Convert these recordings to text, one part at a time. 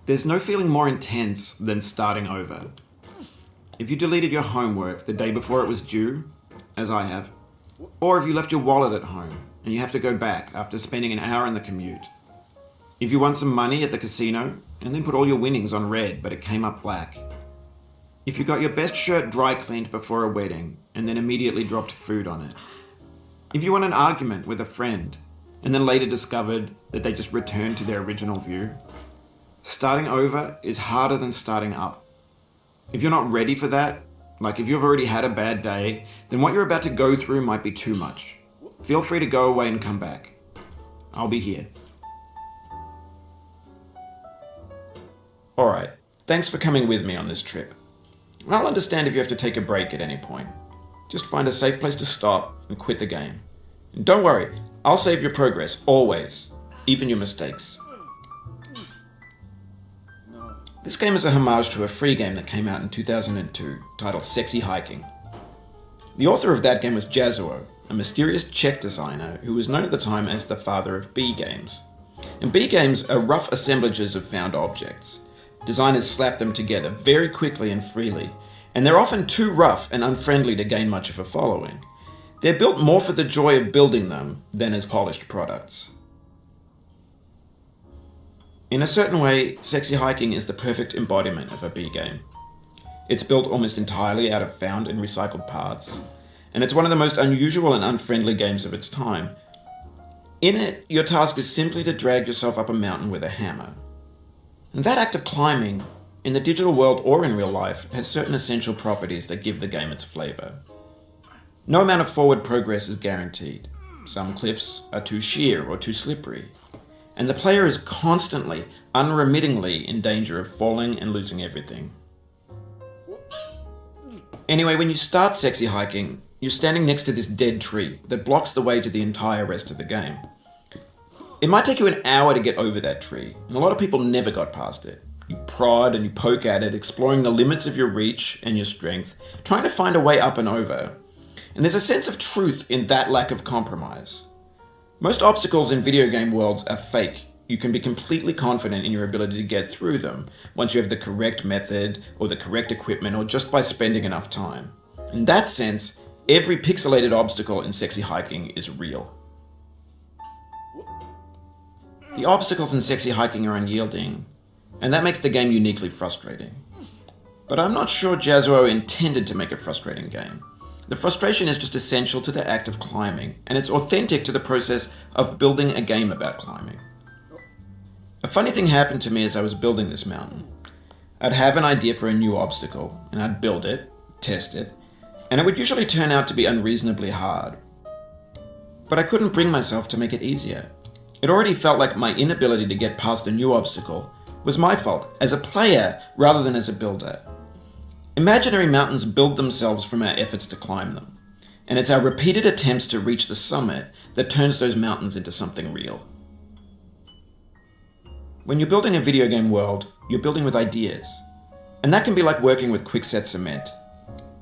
There's no feeling more intense than starting over. If you deleted your homework the day before it was due, as I have, or if you left your wallet at home and you have to go back after spending an hour in the commute. If you won some money at the casino and then put all your winnings on red but it came up black. If you got your best shirt dry cleaned before a wedding and then immediately dropped food on it. If you won an argument with a friend and then later discovered that they just returned to their original view. Starting over is harder than starting up. If you're not ready for that, like if you've already had a bad day, then what you're about to go through might be too much. Feel free to go away and come back. I'll be here. Alright, thanks for coming with me on this trip. I'll understand if you have to take a break at any point. Just find a safe place to stop and quit the game. And don't worry, I'll save your progress, always, even your mistakes. This game is a homage to a free game that came out in 2002, titled Sexy Hiking. The author of that game was Jazuo, a mysterious Czech designer who was known at the time as the father of B games. And B games are rough assemblages of found objects. Designers slap them together very quickly and freely, and they're often too rough and unfriendly to gain much of a following. They're built more for the joy of building them than as polished products. In a certain way, Sexy Hiking is the perfect embodiment of a B game. It's built almost entirely out of found and recycled parts, and it's one of the most unusual and unfriendly games of its time. In it, your task is simply to drag yourself up a mountain with a hammer. And that act of climbing, in the digital world or in real life, has certain essential properties that give the game its flavor. No amount of forward progress is guaranteed. Some cliffs are too sheer or too slippery. And the player is constantly, unremittingly in danger of falling and losing everything. Anyway, when you start Sexy Hiking, you're standing next to this dead tree that blocks the way to the entire rest of the game. It might take you an hour to get over that tree, and a lot of people never got past it. You prod and you poke at it, exploring the limits of your reach and your strength, trying to find a way up and over. And there's a sense of truth in that lack of compromise. Most obstacles in video game worlds are fake. You can be completely confident in your ability to get through them once you have the correct method or the correct equipment or just by spending enough time. In that sense, every pixelated obstacle in Sexy Hiking is real. The obstacles in Sexy Hiking are unyielding, and that makes the game uniquely frustrating. But I'm not sure Jazuo intended to make a frustrating game. The frustration is just essential to the act of climbing, and it's authentic to the process of building a game about climbing. A funny thing happened to me as I was building this mountain. I'd have an idea for a new obstacle, and I'd build it, test it, and it would usually turn out to be unreasonably hard. But I couldn't bring myself to make it easier. It already felt like my inability to get past a new obstacle was my fault as a player rather than as a builder. Imaginary mountains build themselves from our efforts to climb them, and it's our repeated attempts to reach the summit that turns those mountains into something real. When you're building a video game world, you're building with ideas, and that can be like working with quickset cement.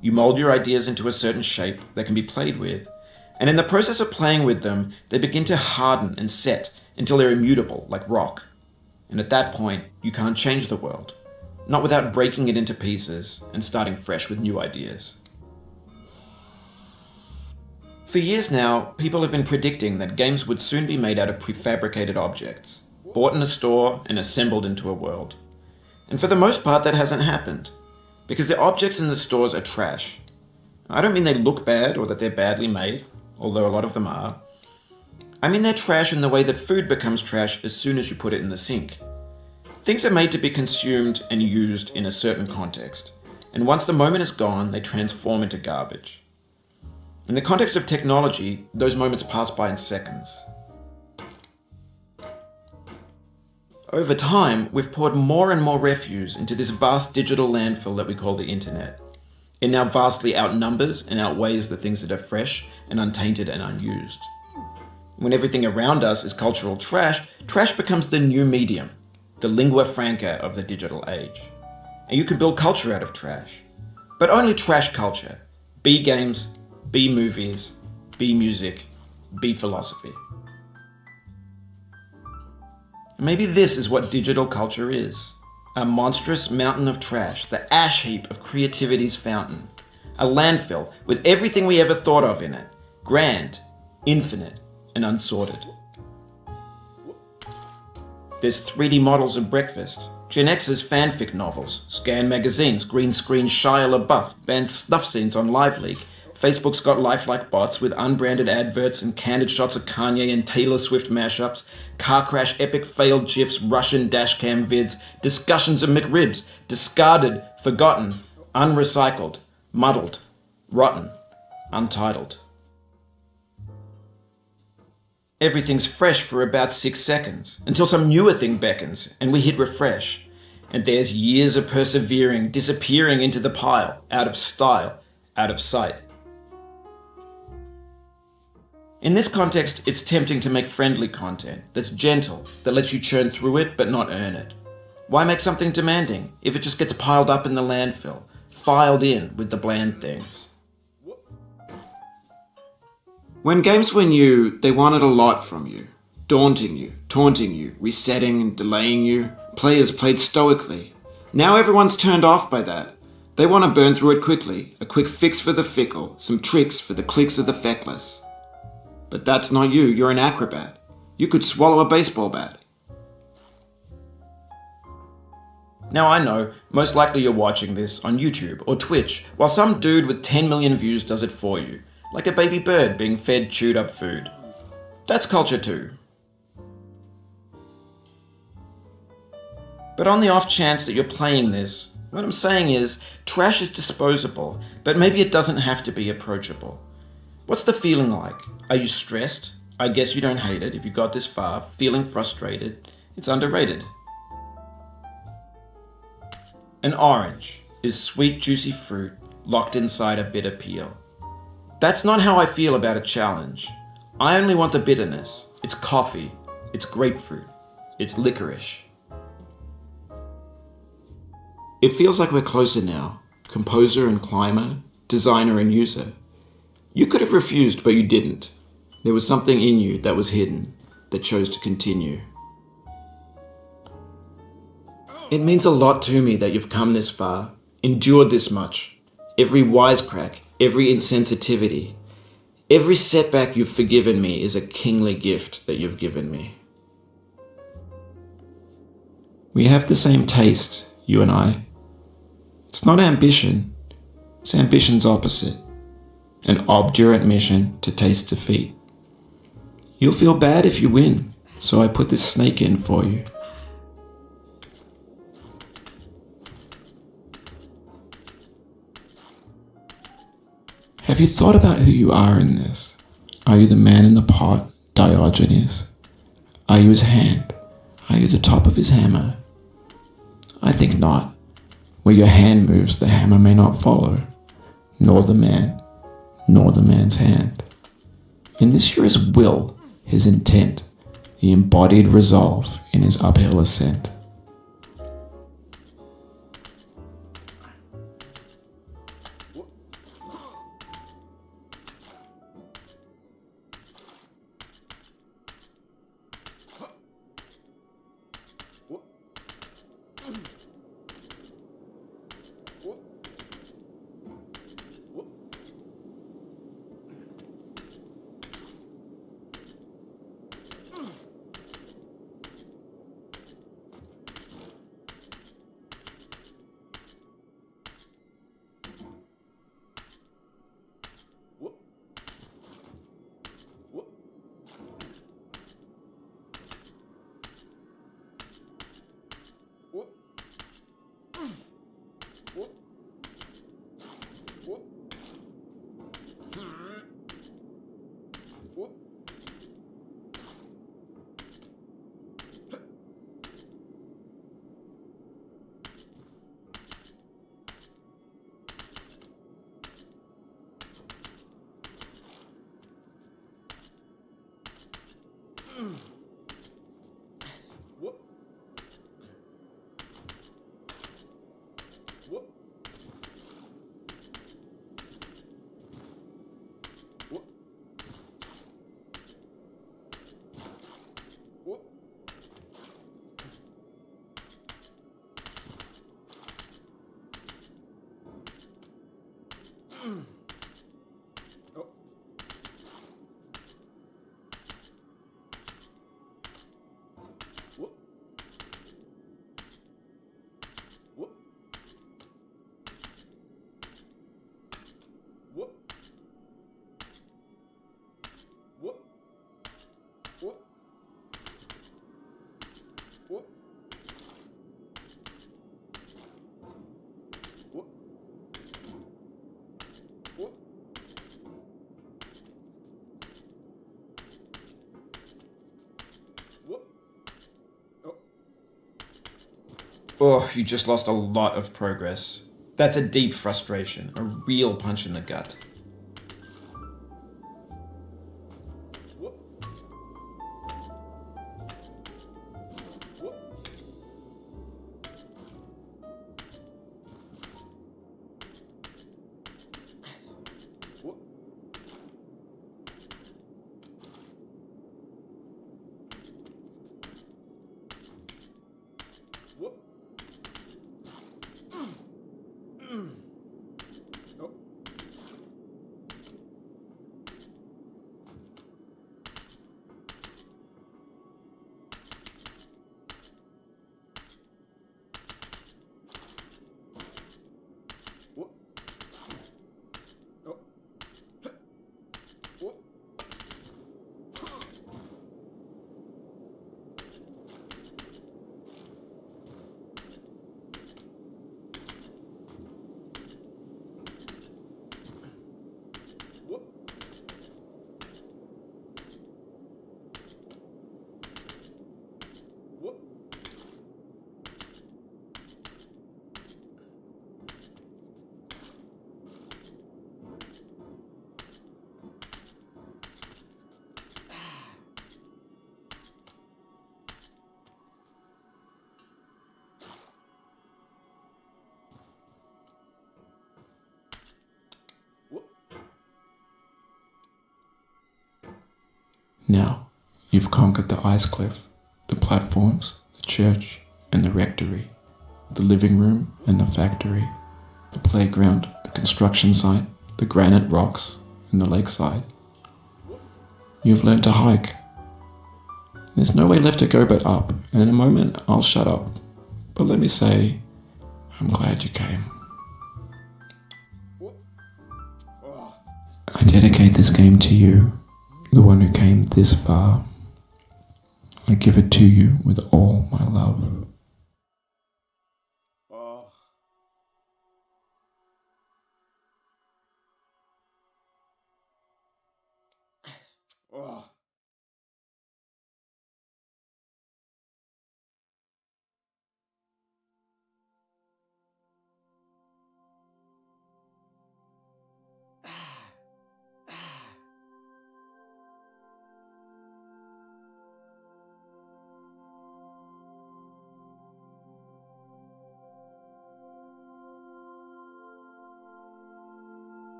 You mold your ideas into a certain shape that can be played with, and in the process of playing with them, they begin to harden and set until they're immutable, like rock. And at that point, you can't change the world. Not without breaking it into pieces and starting fresh with new ideas. For years now, people have been predicting that games would soon be made out of prefabricated objects, bought in a store and assembled into a world. And for the most part, that hasn't happened, because the objects in the stores are trash. I don't mean they look bad or that they're badly made, although a lot of them are. I mean they're trash in the way that food becomes trash as soon as you put it in the sink. Things are made to be consumed and used in a certain context, and once the moment is gone, they transform into garbage. In the context of technology, those moments pass by in seconds. Over time, we've poured more and more refuse into this vast digital landfill that we call the internet. It now vastly outnumbers and outweighs the things that are fresh and untainted and unused. When everything around us is cultural trash, trash becomes the new medium, the lingua franca of the digital age. And you can build culture out of trash. But only trash culture. B games, B movies, B music, B philosophy. Maybe this is what digital culture is. A monstrous mountain of trash, the ash heap of creativity's fountain. A landfill with everything we ever thought of in it. Grand, infinite, and unsorted. There's 3D models of breakfast, Gen X's fanfic novels, scan magazines, green screen Shia LaBeouf, banned snuff scenes on LiveLeak. Facebook's got lifelike bots with unbranded adverts and candid shots of Kanye and Taylor Swift mashups, car crash epic failed GIFs, Russian dashcam vids, discussions of McRibs, discarded, forgotten, unrecycled, muddled, rotten, untitled. Everything's fresh for about 6 seconds, until some newer thing beckons, and we hit refresh. And there's years of persevering, disappearing into the pile, out of style, out of sight. In this context, it's tempting to make friendly content that's gentle, that lets you churn through it but not earn it. Why make something demanding if it just gets piled up in the landfill, filed in with the bland things? When games were new, they wanted a lot from you. Daunting you, taunting you, resetting and delaying you. Players played stoically. Now everyone's turned off by that. They want to burn through it quickly, a quick fix for the fickle, some tricks for the clicks of the feckless. But that's not you, you're an acrobat. You could swallow a baseball bat. Now I know, most likely you're watching this on YouTube or Twitch, while some dude with 10 million views does it for you. Like a baby bird being fed chewed up food. That's culture too. But on the off chance that you're playing this, what I'm saying is, trash is disposable, but maybe it doesn't have to be approachable. What's the feeling like? Are you stressed? I guess you don't hate it if you got this far. Feeling frustrated? It's underrated. An orange is sweet juicy fruit locked inside a bitter peel. That's not how I feel about a challenge. I only want the bitterness. It's coffee. It's grapefruit. It's licorice. It feels like we're closer now. Composer and climber, designer and user. You could have refused, but you didn't. There was something in you that was hidden, that chose to continue. It means a lot to me that you've come this far, endured this much. Every wisecrack, every insensitivity, every setback you've forgiven me is a kingly gift that you've given me. We have the same taste, you and I. It's not ambition, it's ambition's opposite. An obdurate mission to taste defeat. You'll feel bad if you win, so I put this snake in for you. Have you thought about who you are in this? Are you the man in the pot, Diogenes? Are you his hand? Are you the top of his hammer? I think not. Where your hand moves, the hammer may not follow, nor the man, nor the man's hand. In this you're his will, his intent, the embodied resolve in his uphill ascent. Oh, you just lost a lot of progress. That's a deep frustration, a real punch in the gut. Now, you've conquered the ice cliff, the platforms, the church and the rectory, the living room and the factory, the playground, the construction site, the granite rocks and the lakeside. You've learned to hike. There's no way left to go but up, and in a moment I'll shut up. But let me say, I'm glad you came. I dedicate this game to you, the one who came this far. I give it to you with all my love.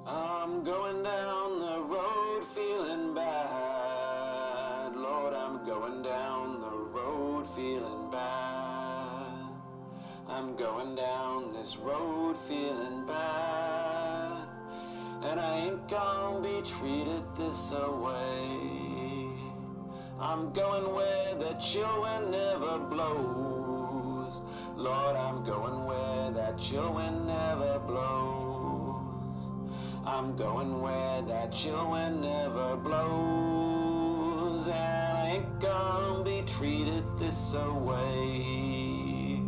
I'm going down the road feeling bad. Lord, I'm going down the road feeling bad. I'm going down this road feeling bad. And I ain't gonna be treated this away. I'm going where the chill wind never blows. Lord, I'm going where that chill wind never blows. I'm going where that chill wind never blows. And I ain't gonna be treated this away.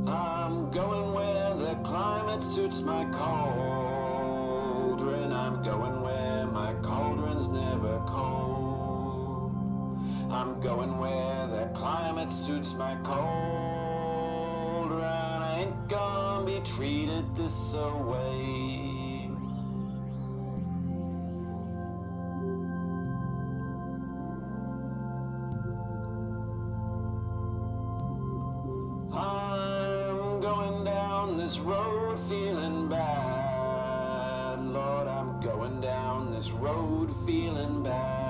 I'm going where the climate suits my cauldron. I'm going where my cauldron's never cold. I'm going where the climate suits my cauldron. I ain't gonna be treated this away. I'm going down this road feeling bad. Lord, I'm going down this road feeling bad.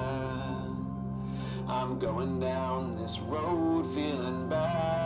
I'm going down this road feeling bad.